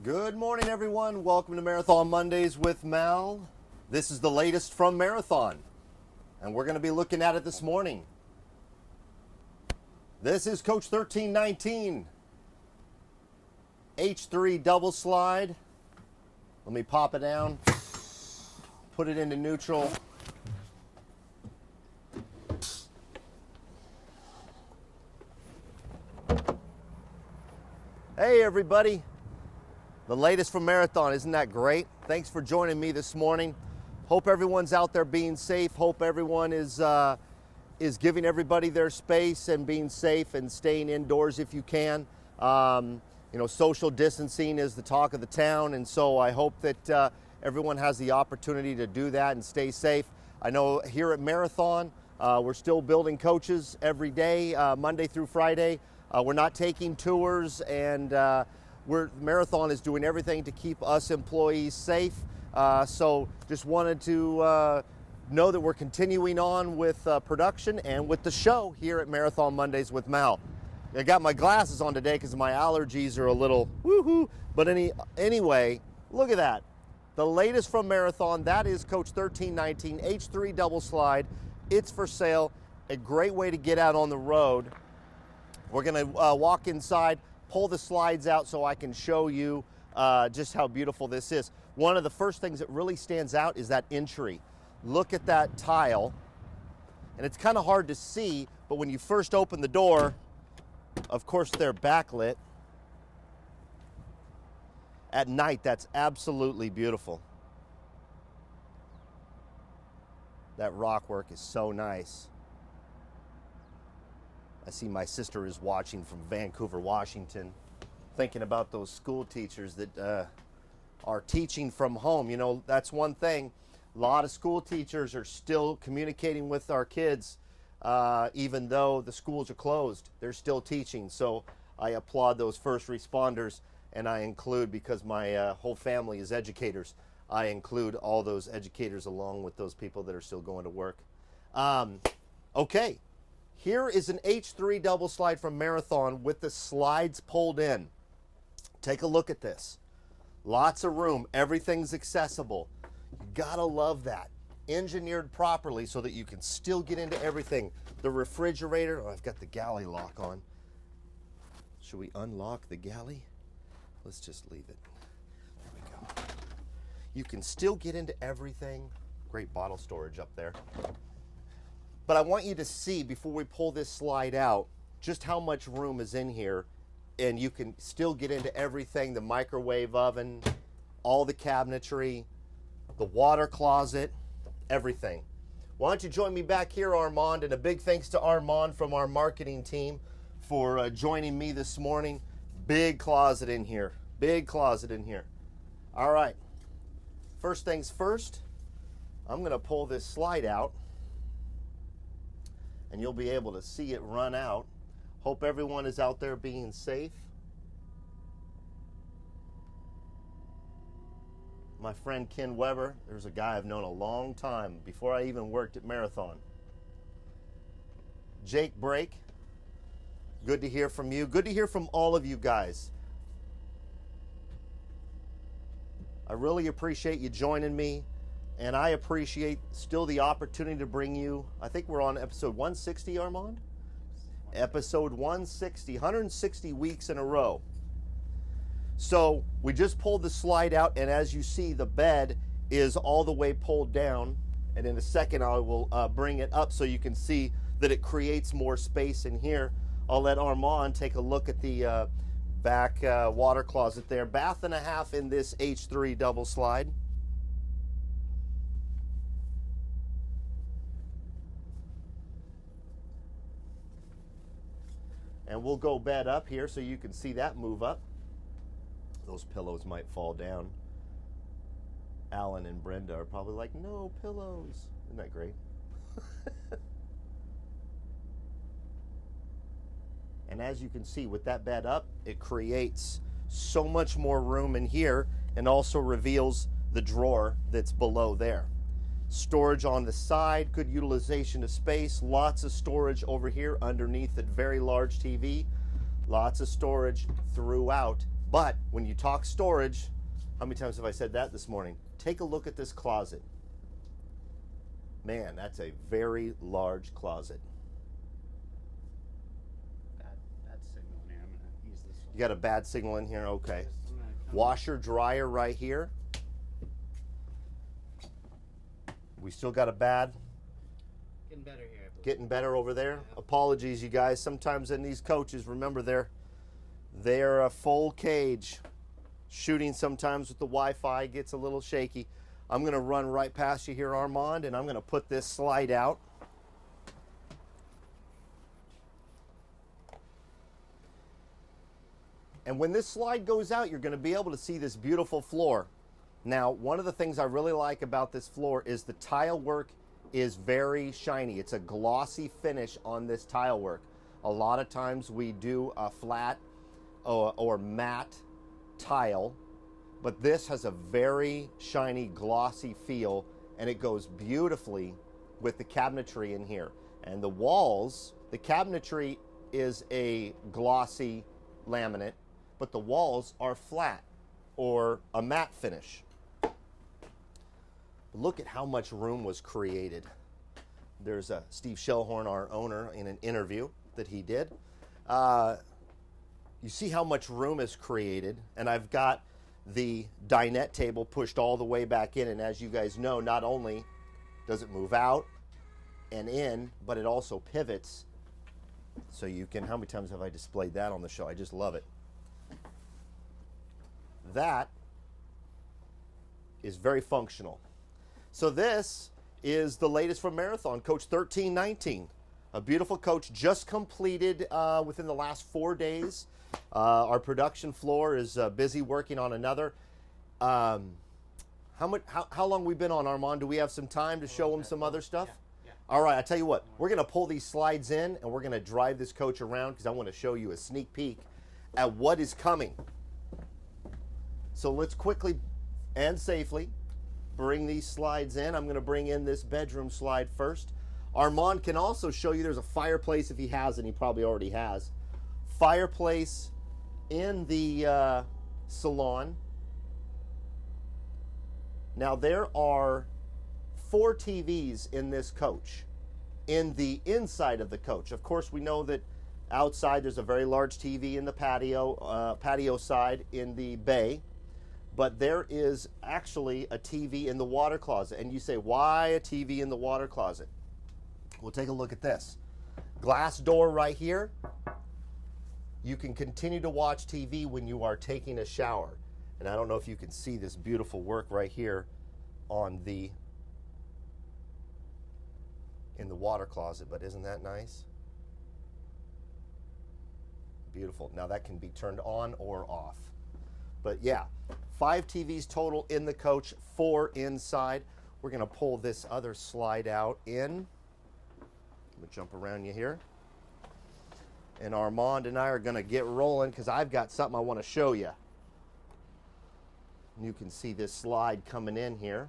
Good morning, everyone. Welcome to Marathon Mondays with Mal. This is the latest from Marathon, and we're going to be looking at it this morning. This is Coach 1319 H3 double slide. Let me pop it down, put it into neutral. Hey, everybody. The latest from Marathon, isn't that great? Thanks for joining me this morning. Hope everyone's out there being safe. Hope everyone is giving everybody their space and being safe and staying indoors if you can. Social distancing is the talk of the town, and so I hope that everyone has the opportunity to do that and stay safe. I know here at Marathon, we're still building coaches every day, Monday through Friday. We're not taking tours, and Marathon is doing everything to keep us employees safe. So just wanted to know that we're continuing on with production and with the show here at Marathon Mondays with Mal. I got my glasses on today because my allergies are a little woohoo. But anyway, look at that. The latest from Marathon, that is Coach 1319 H3 double slide. It's for sale. A great way to get out on the road. We're going to walk inside, pull the slides out so I can show you just how beautiful this is. One of the first things that really stands out is that entry. Look at that tile. And it's kind of hard to see, but when you first open the door, of course they're backlit. At night, that's absolutely beautiful. That rock work is so nice. I see my sister is watching from Vancouver, Washington, thinking about those school teachers that are teaching from home. You know, that's one thing. A lot of school teachers are still communicating with our kids, even though the schools are closed. They're still teaching. So I applaud those first responders, and I include, because my whole family is educators, I include all those educators along with those people that are still going to work. Okay. Here is an H3 double slide from Marathon with the slides pulled in. Take a look at this. Lots of room. Everything's accessible. You gotta love that. Engineered properly so that you can still get into everything. The refrigerator. Oh, I've got the galley lock on. Should we unlock the galley? Let's just leave it. There we go. You can still get into everything. Great bottle storage up there. But I want you to see, before we pull this slide out, just how much room is in here, and you can still get into everything, the microwave oven, all the cabinetry, the water closet, everything. Why don't you join me back here, Armand, and a big thanks to Armand from our marketing team for joining me this morning. Big closet in here, big closet in here. All right, first things first, I'm gonna pull this slide out, and you'll be able to see it run out. Hope everyone is out there being safe. My friend Ken Weber, there's a guy I've known a long time, before I even worked at Marathon. Jake Brake, good to hear from you. Good to hear from all of you guys. I really appreciate you joining me. And I appreciate still the opportunity to bring you, I think we're on episode 160, Armand? Episode 160, 160 weeks in a row. So we just pulled the slide out, and as you see, the bed is all the way pulled down. And in a second, I will bring it up so you can see that it creates more space in here. I'll let Armand take a look at the back water closet there. Bath and a half in this H3 double slide. And we'll go bed up here so you can see that move up. Those pillows might fall down. Alan and Brenda are probably like, no pillows. Isn't that great? And as you can see, with that bed up, it creates so much more room in here, and also reveals the drawer that's below there. Storage on the side, good utilization of space, lots of storage over here underneath that very large TV, lots of storage throughout But when you talk storage, how many times have I said that this morning? Take a look at this closet. Man, that's a very large closet. Bad signal in here. I'm going to use this one. You got a bad signal in here? Okay. Washer, dryer right here. We still got a bad? Getting better here. Getting better over there? Yeah. Apologies, you guys. Sometimes in these coaches, remember they're a full cage. Shooting sometimes with the Wi-Fi gets a little shaky. I'm going to run right past you here, Armand, and I'm going to put this slide out. And when this slide goes out, you're going to be able to see this beautiful floor. Now, one of the things I really like about this floor is the tile work is very shiny. It's a glossy finish on this tile work. A lot of times we do a flat or matte tile, but this has a very shiny, glossy feel, and it goes beautifully with the cabinetry in here. And the walls, the cabinetry is a glossy laminate, but the walls are flat or a matte finish. Look at how much room was created. There's Steve Shellhorn, our owner, in an interview that he did. You see how much room is created, and I've got the dinette table pushed all the way back in, and as you guys know, not only does it move out and in, but it also pivots so you can, how many times have I displayed that on the show? I just love it. That is very functional. So this is the latest from Marathon, Coach 1319. A beautiful coach just completed within the last 4 days. Our production floor is busy working on another. How long we been on, Armand? Do we have some time to show them some other stuff? Yeah. All right, I tell you what, we're going to pull these slides in and we're going to drive this coach around because I want to show you a sneak peek at what is coming. So let's quickly and safely bring these slides in. I'm going to bring in this bedroom slide first. Armand can also show you there's a fireplace if he has, and he probably already has. Fireplace in the salon. Now there are 4 TVs in this coach, in the inside of the coach. Of course, we know that outside there's a very large TV in the patio side in the bay. But there is actually a TV in the water closet. And you say, why a TV in the water closet? Well, take a look at this. Glass door right here. You can continue to watch TV when you are taking a shower. And I don't know if you can see this beautiful work right here in the water closet, but isn't that nice? Beautiful. Now that can be turned on or off. But yeah, 5 TVs total in the coach, 4 inside. We're going to pull this other slide out in. I'm going to jump around you here. And Armand and I are going to get rolling because I've got something I want to show you. You can see this slide coming in here.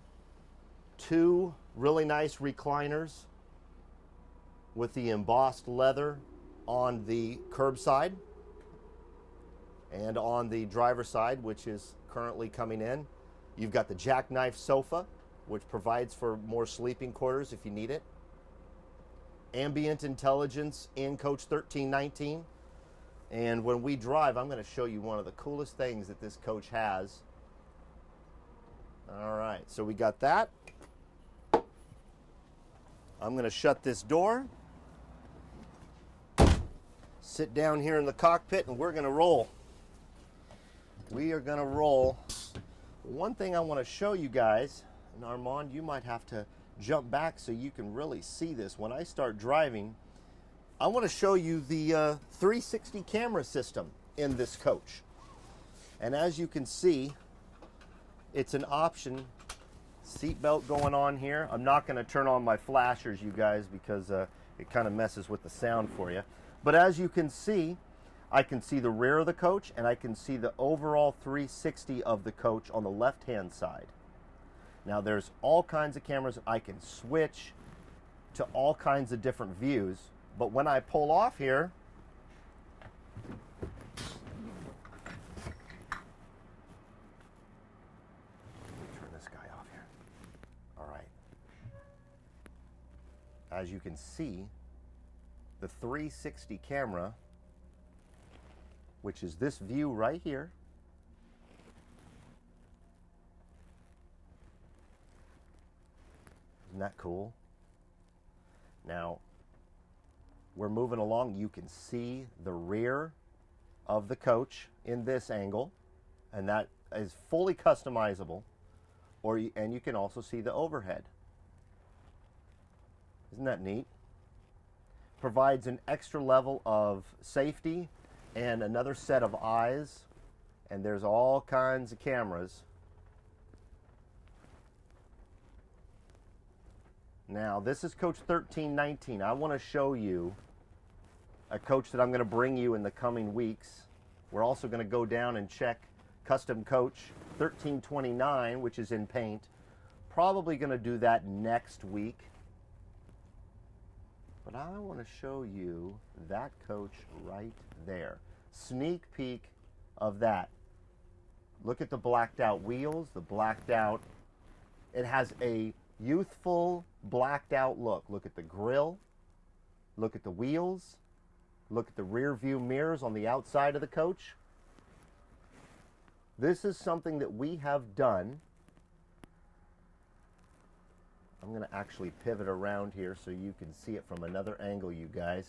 2 really nice recliners with the embossed leather on the curb side and on the driver's side, which is currently coming in. You've got the jackknife sofa, which provides for more sleeping quarters if you need it. Ambient intelligence in Coach 1319. And when we drive, I'm going to show you one of the coolest things that this coach has. All right, so we got that. I'm going to shut this door, sit down here in the cockpit, and we're going to roll. We are going to roll. One thing I want to show you guys, and Armand, you might have to jump back so you can really see this. When I start driving, I want to show you the 360 camera system in this coach. And as you can see, it's an option. Seatbelt going on here. I'm not going to turn on my flashers, you guys, because it kind of messes with the sound for you. But as you can see, I can see the rear of the coach, and I can see the overall 360 of the coach on the left-hand side. Now there's all kinds of cameras. I can switch to all kinds of different views, but when I pull off here, as you can see, the 360 camera, which is this view right here. Isn't that cool? Now, we're moving along. You can see the rear of the coach in this angle, and that is fully customizable. And you can also see the overhead. Isn't that neat? Provides an extra level of safety and another set of eyes, and there's all kinds of cameras. Now, this is Coach 1319. I want to show you a coach that I'm going to bring you in the coming weeks. We're also going to go down and check custom coach 1329, which is in paint. Probably going to do that next week. But I want to show you that coach right there. Sneak peek of that. Look at the blacked out wheels, the blacked out. It has a youthful blacked out look. Look at the grille. Look at the wheels. Look at the rear view mirrors on the outside of the coach. This is something that we have done. I'm going to actually pivot around here so you can see it from another angle, you guys.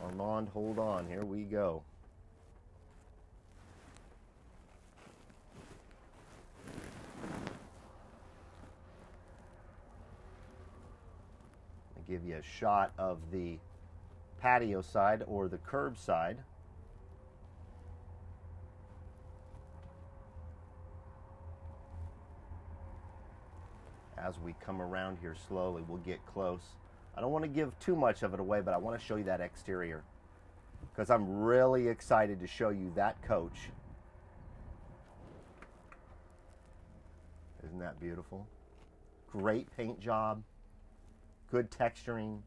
Armand, hold on. Here we go. I'll give you a shot of the patio side or the curb side. As we come around here slowly, we'll get close. I don't want to give too much of it away, but I want to show you that exterior because I'm really excited to show you that coach. Isn't that beautiful? Great paint job, good texturing,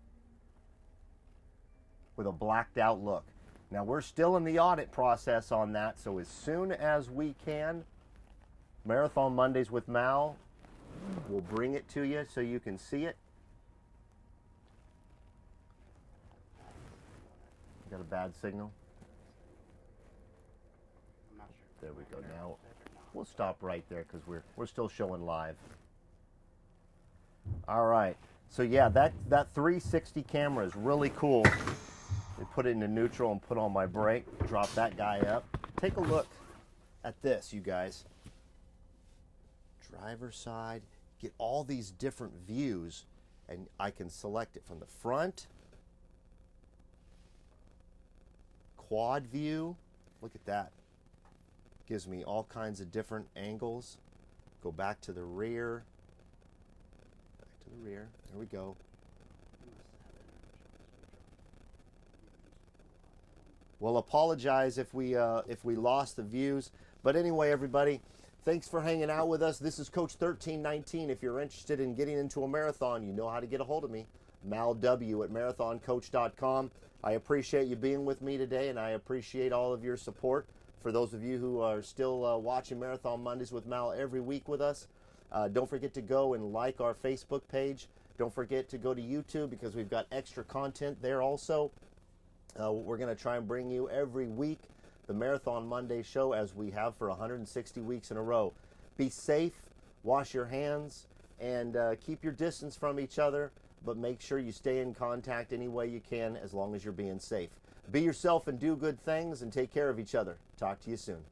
with a blacked out look. Now, we're still in the audit process on that, so as soon as we can, Marathon Mondays with Mal, we'll bring it to you so you can see it. Got a bad signal? I'm not sure. There we go. Now we'll stop right there because we're still showing live. All right. So yeah, that 360 camera is really cool. We put it into neutral and put on my brake. Drop that guy up. Take a look at this, you guys. Driver's side. Get all these different views, and I can select it from the front. Quad view. Look at that. Gives me all kinds of different angles. Go back to the rear. Back to the rear. There we go. Well, apologize if we lost the views. But anyway, everybody, thanks for hanging out with us. This is Coach 1319. If you're interested in getting into a marathon, you know how to get a hold of me. malw@marathoncoach.com. I appreciate you being with me today, and I appreciate all of your support. For those of you who are still watching Marathon Mondays with Mal every week with us, don't forget to go and like our Facebook page. Don't forget to go to YouTube because we've got extra content there also. We're going to try and bring you every week the Marathon Monday show as we have for 160 weeks in a row. Be safe, wash your hands, and keep your distance from each other, but make sure you stay in contact any way you can as long as you're being safe. Be yourself and do good things and take care of each other. Talk to you soon.